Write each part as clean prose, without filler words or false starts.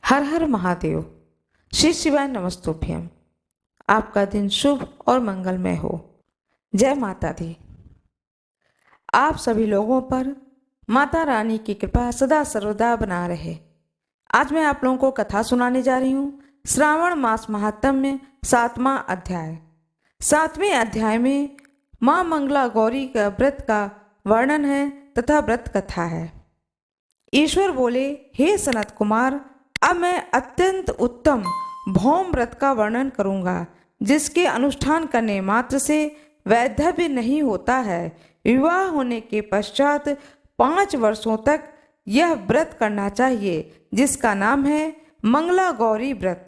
हर हर महादेव। श्री शिवाय नमस्तुभ्यम। आपका दिन शुभ और मंगलमय हो। जय माता दी। आप सभी लोगों पर माता रानी की कृपा सदा सर्वदा बना रहे। आज मैं आप लोगों को कथा सुनाने जा रही हूँ। श्रावण मास महात्म्य 7वां अध्याय। 7वें अध्याय में माँ मंगला गौरी का व्रत का वर्णन है तथा व्रत कथा है। ईश्वर बोले, हे सनत कुमार, अब मैं अत्यंत उत्तम भौम व्रत का वर्णन करूंगा, जिसके अनुष्ठान करने मात्र से वैधव्य नहीं होता है। विवाह होने के पश्चात 5 वर्षों तक यह व्रत करना चाहिए, जिसका नाम है मंगला गौरी व्रत।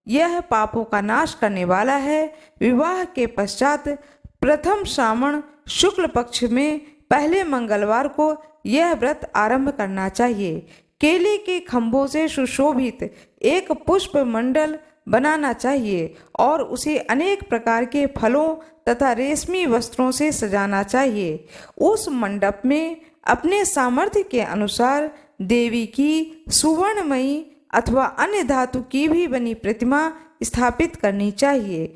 यह पापों का नाश करने वाला है। विवाह के पश्चात प्रथम श्रावण शुक्ल पक्ष में पहले मंगलवार को यह व्रत आरंभ करना चाहिए। केले के खंभों से सुशोभित एक पुष्प मंडल बनाना चाहिए और उसे अनेक प्रकार के फलों तथा रेशमी वस्त्रों से सजाना चाहिए। उस मंडप में अपने सामर्थ्य के अनुसार देवी की सुवर्णमयी अथवा अन्य धातु की भी बनी प्रतिमा स्थापित करनी चाहिए।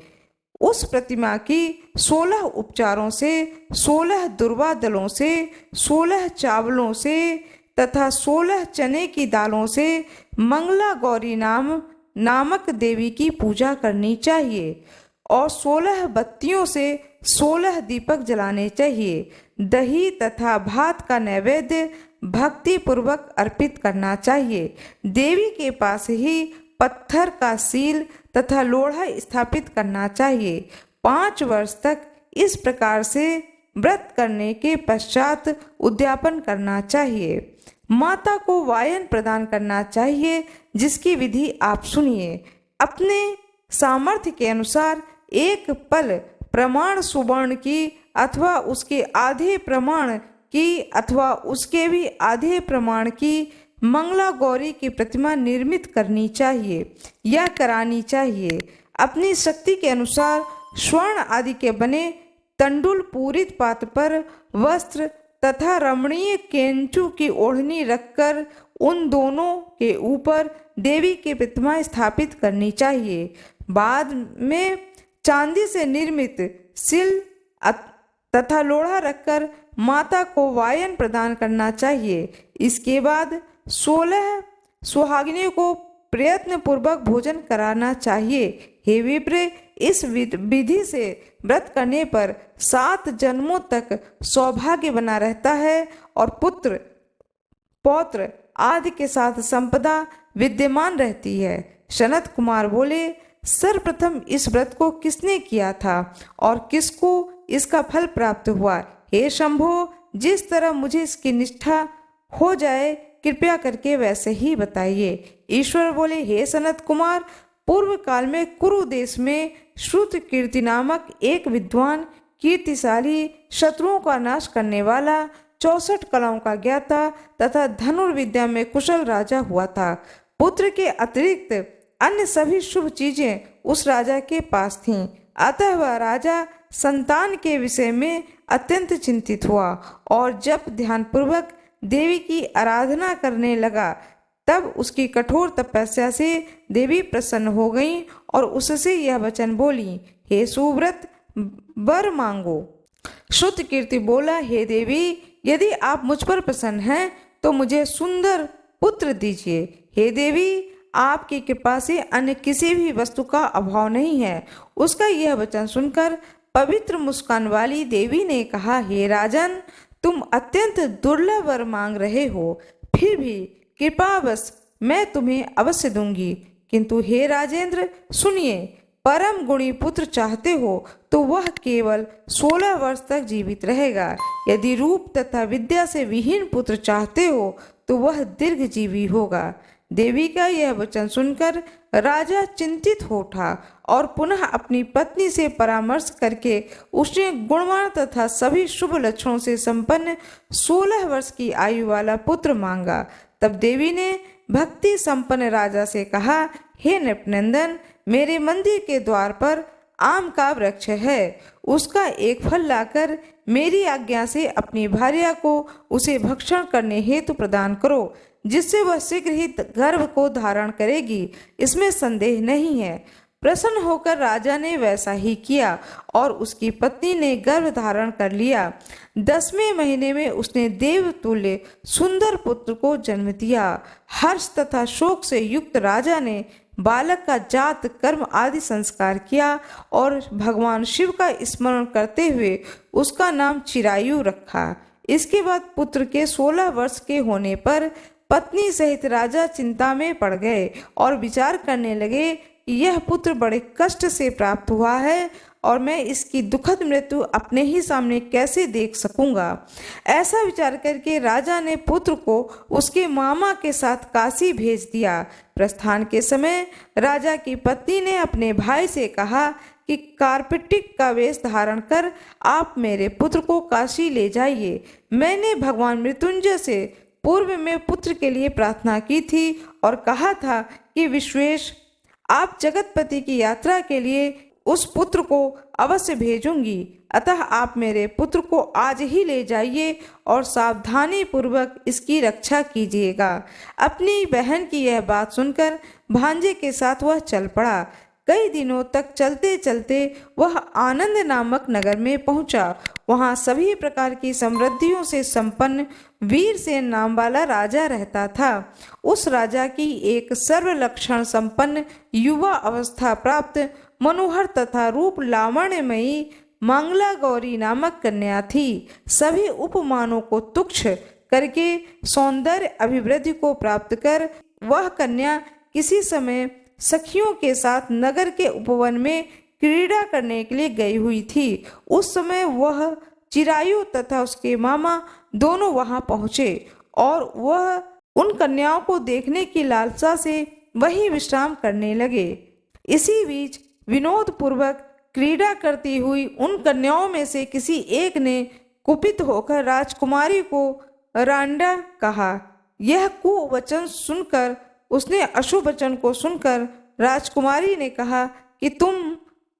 उस प्रतिमा की 16 उपचारों से, 16 दुर्वा दलों से, 16 चावलों से तथा 16 चने की दालों से मंगला गौरी नामक देवी की पूजा करनी चाहिए और 16 बत्तियों से 16 दीपक जलाने चाहिए। दही तथा भात का नैवेद्य भक्ति पूर्वक अर्पित करना चाहिए। देवी के पास ही पत्थर का सील तथा लोढ़ा स्थापित करना चाहिए। 5 वर्ष तक इस प्रकार से व्रत करने के पश्चात उद्यापन करना चाहिए। माता को वायन प्रदान करना चाहिए, जिसकी विधि आप सुनिए। अपने सामर्थ्य के अनुसार एक पल प्रमाण सुवर्ण की अथवा उसके आधे प्रमाण की अथवा उसके भी आधे प्रमाण की मंगला गौरी की प्रतिमा निर्मित करनी चाहिए या करानी चाहिए। अपनी शक्ति के अनुसार स्वर्ण आदि के बने तंडुल पूरित पात्र पर वस्त्र तथा रमणीय केंचु की ओढ़नी रखकर उन दोनों के ऊपर देवी की प्रतिमा स्थापित करनी चाहिए। बाद में चांदी से निर्मित सिल तथा लोढ़ा रखकर माता को वायन प्रदान करना चाहिए। इसके बाद 16 सुहागिनियों को प्रयत्न पूर्वक भोजन कराना चाहिए। हे विप्र, इस विधि से व्रत करने पर 7 जन्मों तक सौभाग्य बना रहता है और पुत्र पौत्र आदि के साथ संपदा विद्यमान रहती है। सनत कुमार बोले, सर्वप्रथम इस व्रत को किसने किया था और किसको इसका फल प्राप्त हुआ? हे शंभो, जिस तरह मुझे इसकी निष्ठा हो जाए, कृपया करके वैसे ही बताइए। ईश्वर बोले, हे सनत कुमार, पूर्व काल में कुरु देश में श्रुत कीर्ति नामक एक विद्वान कीर्तिशाली शत्रुओं का नाश करने वाला 64 कलाओं का ज्ञाता तथा धनुर्विद्या में कुशल राजा हुआ था। पुत्र के अतिरिक्त अन्य सभी शुभ चीजें उस राजा के पास थीं। अतः वह राजा संतान के विषय में अत्यंत चिंतित हुआ और जब ध्यानपूर्वक देवी की आराधना करने लगा, तब उसकी कठोर तपस्या से देवी प्रसन्न हो गईं और उससे यह वचन बोली, हे सुव्रत, वर मांगो। श्रुत कीर्ति बोला, हे देवी, यदि आप मुझ पर प्रसन्न हैं तो मुझे सुंदर पुत्र दीजिए। हे देवी, आपकी कृपा से अन्य किसी भी वस्तु का अभाव नहीं है। उसका यह वचन सुनकर पवित्र मुस्कान वाली देवी ने कहा, हे राजन, तुम अत्यंत दुर्लभ वर मांग रहे हो, फिर भी कृपावश मैं तुम्हें अवश्य दूंगी। किंतु हे राजेंद्र, सुनिए, परम गुणी पुत्र चाहते हो तो वह केवल 16 वर्ष तक जीवित रहेगा। यदि रूप तथा विद्या से विहीन पुत्र चाहते हो तो वह दीर्घजीवी होगा। देवी का यह वचन सुनकर राजा चिंतित हो उठा और पुनः अपनी पत्नी से परामर्श करके उसने गुणवान तथा सभी शुभ लक्षणों से संपन्न 16 वर्ष की आयु वाला पुत्र मांगा। तब देवी ने भक्ति संपन्न राजा से कहा, हे नृपनंदन, मेरे मंदिर के द्वार पर आम का वृक्ष है, उसका एक फल लाकर मेरी आज्ञा से अपनी भार्या को उसे भक्षण करने हेतु प्रदान करो। जिससे वह शीघ्र ही गर्भ को धारण करेगी, इसमें संदेह नहीं है। प्रसन्न होकर राजा ने वैसा ही किया और उसकी पत्नी ने गर्भ धारण कर लिया। 10वें महीने में उसने देवतुल्य सुंदर पुत्र को जन्म दिया। हर्ष तथा शोक से युक्त राजा ने बालक का जात कर्म आदि संस्कार किया और भगवान शिव का स्मरण करते हुए उसका नाम चिरायु रखा। इसके बाद पुत्र के 16 वर्ष के होने पर पत्नी सहित राजा चिंता में पड़ गए और विचार करने लगे कि यह पुत्र बड़े कष्ट से प्राप्त हुआ है और मैं इसकी दुखद मृत्यु अपने ही सामने कैसे देख सकूंगा। ऐसा विचार करके राजा ने पुत्र को उसके मामा के साथ काशी भेज दिया। प्रस्थान के समय राजा की पत्नी ने अपने भाई से कहा कि कार्पेटिक का वेश धारण कर आप मेरे पुत्र को काशी ले जाइए। मैंने भगवान मृत्युंजय से पूर्व में पुत्र के लिए प्रार्थना की थी और कहा था कि विश्वेश आप जगतपति की यात्रा के लिए उस पुत्र को अवश्य भेजूंगी, अतः आप मेरे पुत्र को आज ही ले जाइए और सावधानी पूर्वक इसकी रक्षा कीजिएगा। अपनी बहन की यह बात सुनकर भांजे के साथ वह चल पड़ा। कई दिनों तक चलते चलते वह आनंद नामक नगर में पहुंचा। वहां सभी प्रकार की समृद्धियों से संपन्न वीरसेन नाम वाला राजा रहता था। उस राजा की एक सर्वलक्षण संपन्न युवा अवस्था प्राप्त मनोहर तथा रूप लावण्यमयी मंगला गौरी नामक कन्या थी। सभी उपमानों को तुच्छ करके सौंदर्य अभिवृद्धि को प्राप्त कर वह कन्या किसी समय सखियों के साथ नगर के उपवन में क्रीड़ा करने के लिए गई हुई थी। उस समय वह चिरायु तथा उसके मामा दोनों वहां पहुंचे और वह उन कन्याओं को देखने की लालसा से वहीं विश्राम करने लगे। इसी बीच विनोद पूर्वक क्रीड़ा करती हुई उन कन्याओं में से किसी एक ने कुपित होकर राजकुमारी को रांडा कहा। यह कुवचन सुनकर उसने अशुभ वचन को सुनकर राजकुमारी ने कहा कि तुम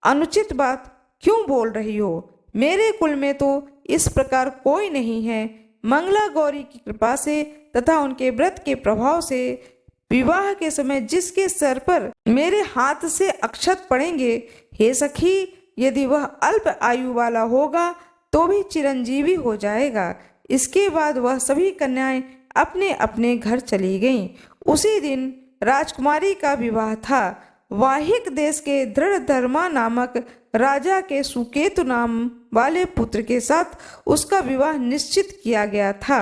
अनुचित बात क्यों बोल रही हो? मेरे कुल में तो इस प्रकार कोई नहीं है। मंगला गौरी की कृपा से तथा उनके व्रत के प्रभाव से विवाह के समय जिसके सर पर मेरे हाथ से अक्षत पड़ेंगे, हे सखी, यदि वह अल्प आयु वाला होगा तो भी चिरंजीवी हो जाएगा। इसके बाद वह सभी कन्याएं अपने अपने घर चली गईं। उसी दिन राजकुमारी का विवाह था। वाहिक देश के दृढ़धर्मा नामक राजा के सुकेतु नाम वाले पुत्र के साथ उसका विवाह निश्चित किया गया था।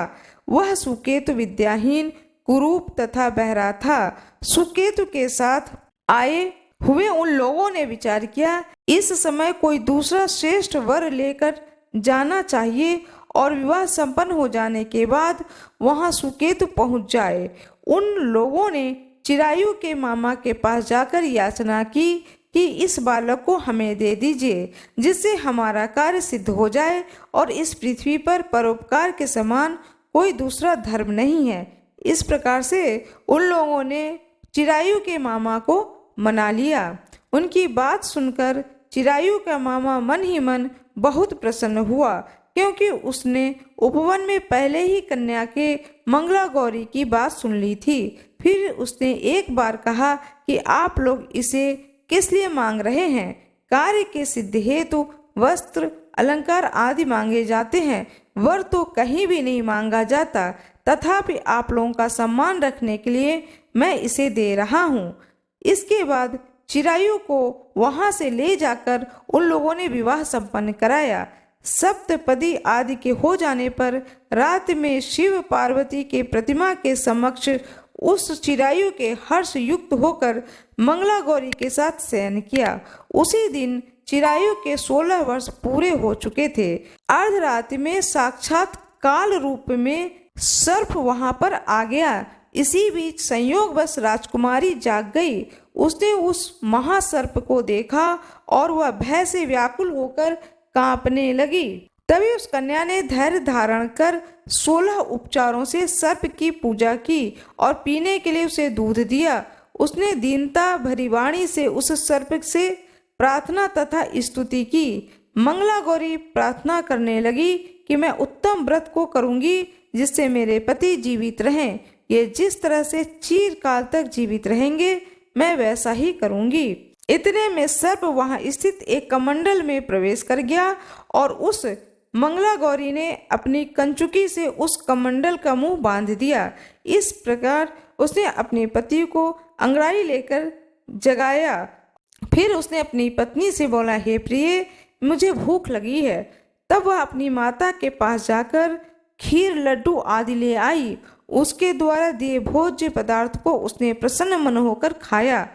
वह सुकेतु विद्याहीन, कुरूप तथा बहरा था। सुकेतु के साथ आए हुए उन लोगों ने विचार किया, इस समय कोई दूसरा श्रेष्ठ वर लेकर जाना चाहिए और विवाह संपन्न हो जाने के बाद वहां सुकेतु पहुंच जाए। उन लोगों ने चिरायु के मामा के पास जाकर याचना की कि इस बालक को हमें दे दीजिए, जिससे हमारा कार्य सिद्ध हो जाए और इस पृथ्वी पर परोपकार के समान कोई दूसरा धर्म नहीं है। इस प्रकार से उन लोगों ने चिरायु के मामा को मना लिया। उनकी बात सुनकर चिरायु का मामा मन ही मन बहुत प्रसन्न हुआ, क्योंकि उसने उपवन में पहले ही कन्या के मंगला गौरी की बात सुन ली थी। फिर उसने एक बार कहा कि आप लोग इसे किस लिए मांग रहे हैं? कार्य के सिद्धि हेतु वस्त्र, अलंकार आदि मांगे जाते हैं, वर तो कहीं भी नहीं मांगा जाता। तथापि आप लोगों का सम्मान रखने के लिए मैं इसे दे रहा हूँ। इसके बाद चिरायु को वहां से ले जाकर उन लोगों ने विवाह संपन्न कराया। सप्तपदी आदि के हो जाने पर रात में शिव पार्वती के प्रतिमा के समक्ष उस चिरायु के हर्ष युक्त होकर मंगला गौरी के साथ शयन किया। उसी दिन चिरायु के 16 वर्ष पूरे हो चुके थे। अर्धरात्रि में साक्षात काल रूप में सर्प वहां पर आ गया। इसी बीच संयोगवश राजकुमारी जाग गई। उसने उस महासर्प को देखा और वह भय से व्याकुल होकर कांपने लगी। तभी उस कन्या ने धैर्य धारण कर 16 उपचारों से सर्प की पूजा की और पीने के लिए उसे दूध दिया। उसने दीनता भरी वाणी से उस सर्प से प्रार्थना तथा स्तुति की। मंगला गौरी प्रार्थना करने लगी कि मैं उत्तम व्रत को करूंगी जिससे मेरे पति जीवित रहें। ये जिस तरह से चिरकाल तक जीवित रहेंगे मैं वैसा ही करूंगी। इतने में सर्प वहां स्थित एक कमंडल में प्रवेश कर गया और उस मंगला गौरी ने अपनी कंचुकी से उस कमंडल का मुंह बांध दिया। इस प्रकार उसने अपने पति को अंगड़ाई लेकर जगाया। फिर उसने अपनी पत्नी से बोला, हे प्रिय, मुझे भूख लगी है। तब वह अपनी माता के पास जाकर खीर, लड्डू आदि ले आई। उसके द्वारा दिए भोज्य पदार्थ को उसने प्रसन्न मन होकर खाया।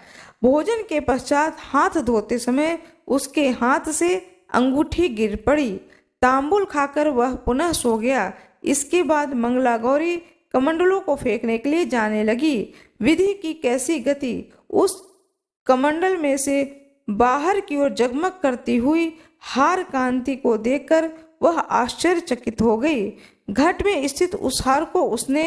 भोजन के पश्चात हाथ धोते समय उसके हाथ से अंगूठी गिर पड़ी। तांबुल खाकर वह पुनः सो गया। इसके बाद मंगला गौरी कमंडलों को फेंकने के लिए जाने लगी। विधि की कैसी गति! उस कमंडल में से बाहर की ओर जगमग करती हुई हार कांति को देखकर वह आश्चर्यचकित हो गई। घट में स्थित उस हार को उसने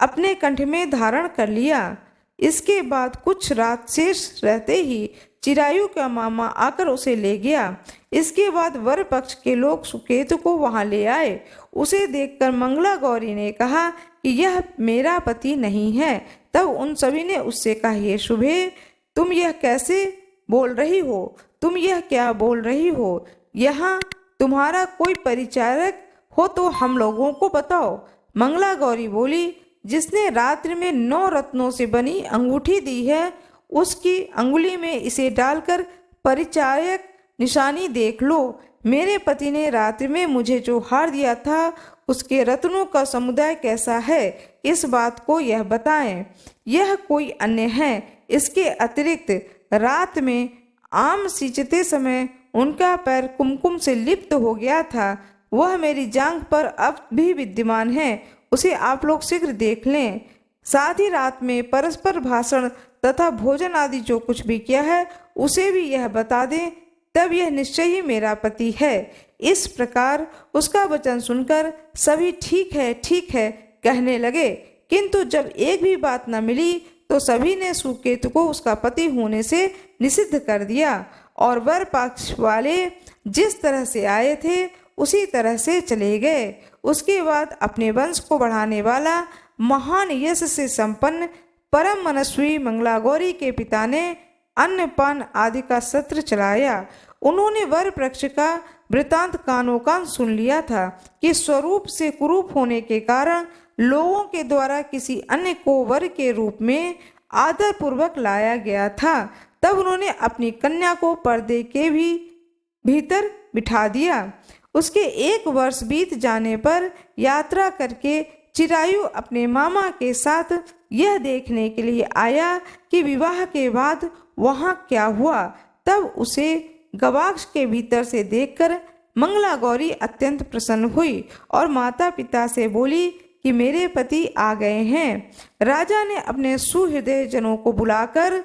अपने कंठ में धारण कर लिया। इसके बाद कुछ रात शेष रहते ही चिरायु का मामा आकर उसे ले गया। इसके बाद वर पक्ष के लोग सुकेतु को वहां ले आए। उसे देखकर मंगला गौरी ने कहा कि यह मेरा पति नहीं है। तब उन सभी ने उससे कहा, हे शुभे, तुम यह कैसे बोल रही हो? तुम यह क्या बोल रही हो? यहाँ तुम्हारा कोई परिचारक हो तो हम लोगों को बताओ। मंगला गौरी बोली, जिसने रात्रि में 9 रत्नों से बनी अंगूठी दी है, उसकी अंगुली में इसे डालकर परिचायक निशानी देख लो। मेरे पति ने रात्रि में मुझे जो हार दिया था उसके रत्नों का समुदाय कैसा है, इस बात को यह बताएं। यह कोई अन्य है। इसके अतिरिक्त रात में आम सींचते समय उनका पैर कुमकुम से लिप्त हो गया था। वह मेरी जांघ पर अब भी विद्यमान है। उसे आप लोग शीघ्र देख लें। साथ ही रात में परस्पर भाषण तथा भोजन आदि जो कुछ भी किया है उसे भी यह बता दें, तब यह निश्चय ही मेरा पति है। इस प्रकार उसका वचन सुनकर सभी ठीक है कहने लगे, किंतु जब एक भी बात न मिली तो सभी ने सुकेतु को उसका पति होने से निषिद्ध कर दिया और वर पक्ष वाले जिस तरह से आए थे उसी तरह से चले गए। उसके बाद अपने वंश को बढ़ाने वाला महान यश से संपन्न परम मनस्वी मंगला गौरी के पिता ने अन्नपान आदि का सत्र चलाया। उन्होंने वर पक्ष का वृतांत कानों कान सुन लिया था कि स्वरूप से कुरूप होने के कारण लोगों के द्वारा किसी अन्य को वर के रूप में आदर पूर्वक लाया गया था। तब उन्होंने अपनी कन्या को पर्दे के भी भीतर बिठा दिया। उसके 1 वर्ष बीत जाने पर यात्रा करके चिरायु अपने मामा के साथ यह देखने के लिए आया कि विवाह के बाद वहां क्या हुआ। तब उसे गवाक्ष के भीतर से देखकर मंगला गौरी अत्यंत प्रसन्न हुई और माता पिता से बोली कि मेरे पति आ गए हैं। राजा ने अपने सुहृदय जनों को बुलाकर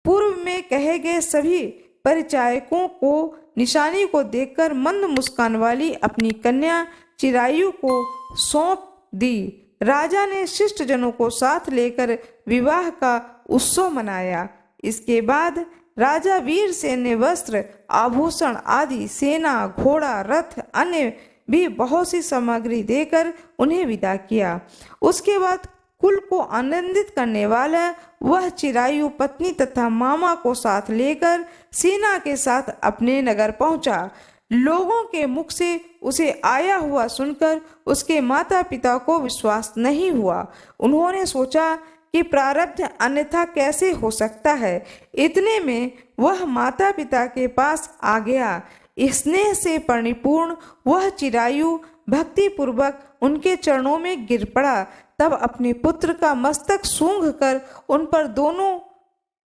पूर्व में कहे गए सभी परिचायकों को निशानी को देखकर मंद मुस्कान वाली अपनी कन्या चिरायु को सौंप दी। राजा ने शिष्ट जनों को साथ लेकर विवाह का उत्सव मनाया। इसके बाद राजा वीरसेन ने वस्त्र, आभूषण आदि, सेना, घोड़ा, रथ, अन्य भी बहुत सी सामग्री देकर उन्हें विदा किया। उसके बाद कुल को आनंदित करने वाला वह चिरायु पत्नी तथा मामा को साथ लेकर सेना के साथ अपने नगर पहुंचा। लोगों के मुख से उसे आया हुआ सुनकर उसके माता पिता को विश्वास नहीं हुआ। उन्होंने सोचा कि प्रारब्ध अन्यथा कैसे हो सकता है। इतने में वह माता पिता के पास आ गया। स्नेह से परिपूर्ण वह चिरायु भक्ति पूर्वक उनके चरणों में गिर पड़ा। तब अपने पुत्र का मस्तक सूंघ कर उन पर दोनों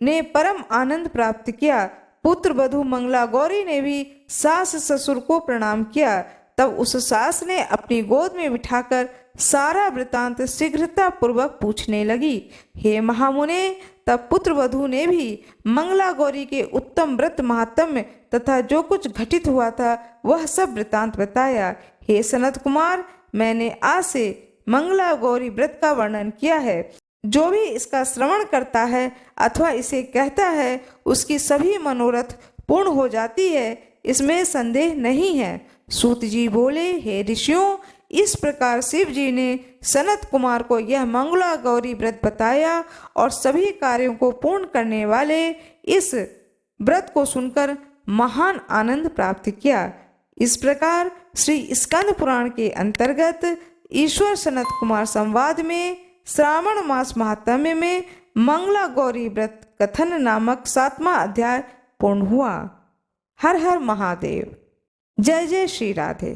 ने परम आनंद प्राप्त किया। पुत्र वधू मंगला गौरी ने भी सास ससुर को प्रणाम किया। तब उस सास ने अपनी गोद में बिठाकर सारा वृतांत शीघ्रता पूर्वक पूछने लगी। हे महामुने, तब पुत्र वधू ने भी मंगला गौरी के उत्तम व्रत महात्म्य तथा जो कुछ घटित हुआ था वह सब वृतांत बताया। हे सनत कुमार, मैंने आज से मंगला गौरी व्रत का वर्णन किया है। जो भी इसका श्रवण करता है अथवा इसे कहता है उसकी सभी मनोरथ पूर्ण हो जाती है, इसमें संदेह नहीं है। सूत जी बोले, हे ऋषियों, इस प्रकार शिव जी ने सनत कुमार को यह मंगला गौरी व्रत बताया और सभी कार्यों को पूर्ण करने वाले इस व्रत को सुनकर महान आनंद प्राप्त किया। इस प्रकार श्री स्कंद पुराण के अंतर्गत ईश्वर सनत कुमार संवाद में श्रावण मास महात्म्य में मंगला गौरी व्रत कथन नामक 7वां अध्याय पूर्ण हुआ। हर हर महादेव। जय जय श्री राधे।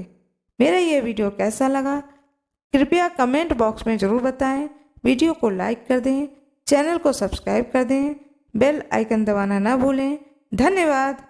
मेरा ये वीडियो कैसा लगा कृपया कमेंट बॉक्स में ज़रूर बताएं। वीडियो को लाइक कर दें, चैनल को सब्सक्राइब कर दें, बेल आइकन दबाना ना भूलें। धन्यवाद।